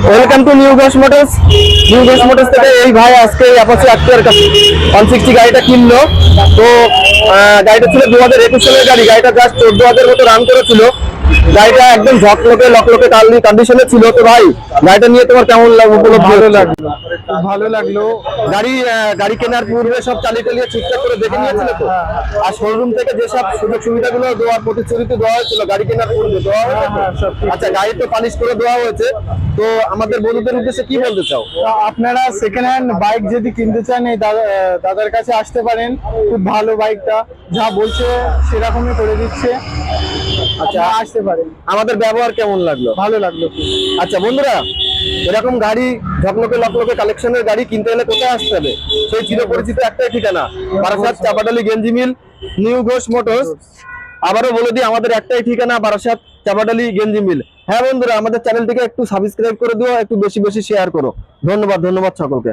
Welcome to new Ghosh motors. New Ghosh motors থেকে এই ভাই আজকে অ্যাপাচি আরটিআর 160 গাড়িটা কিনলো। তো গাড়িটা ছিল 2021 সালের গাড়ি। গাড়িটা জাস্ট 14,000 মতো রান করেছিল। গাড়িটা একদম ঝকলকে লকলকে কন্ডিশনে ছিল। তো ভাই গাড়িটা নিয়ে তোমার কেমন লাগলো? ভালো লাগলো, ভালো লাগলো। গাড়ি কেনার পূর্বে সব চালিয়ে টালিয়ে ঠিকঠাক করে দেখে নিয়েছিল তো? আর শোরুম থেকে যেসব সুযোগ সুবিধাগুলো দেওয়ার প্রতিশ্রুতি দেওয়া হয়েছিল গাড়ি কেনার পূর্বে দেওয়া হয়েছে তো? আচ্ছা, গাড়ি তো পালিশ করে দেওয়া হয়েছে। তো আমাদের বন্ধুদের উদ্দেশ্যে কি বলতে চাও? আপনারা সেকেন্ড হ্যান্ড বাইক যদি কিনতে চান এই দাদার কাছে আসতে পারেন। খুব ভালো, বাইকটা যা বলছে সেরকমই করে দিচ্ছে। আচ্ছা, আসতে পারেন। আমাদের ব্যবহার কেমন লাগলো? ভালো লাগলো। আচ্ছা বন্ধুরা, এরকম গাড়ি ঝকলকে লকলকে কালেকশনের গাড়ি কিনতে হলে কোথায় আসতে হবে? সেই চিরপরিচিত একটাই ঠিকানা, বারাসাত চাপাডালি গেঞ্জি মিল, নিউ ঘোষ মোটরস। আবারও বলে দিই, আমাদের একটাই ঠিকানা, বারাসাত চাপাডালি গেঞ্জি মিল। হ্যাঁ বন্ধুরা, আমাদের চ্যানেলটিকে একটু সাবস্ক্রাইব করে দিও, একটু বেশি বেশি শেয়ার করো। ধন্যবাদ সকলকে।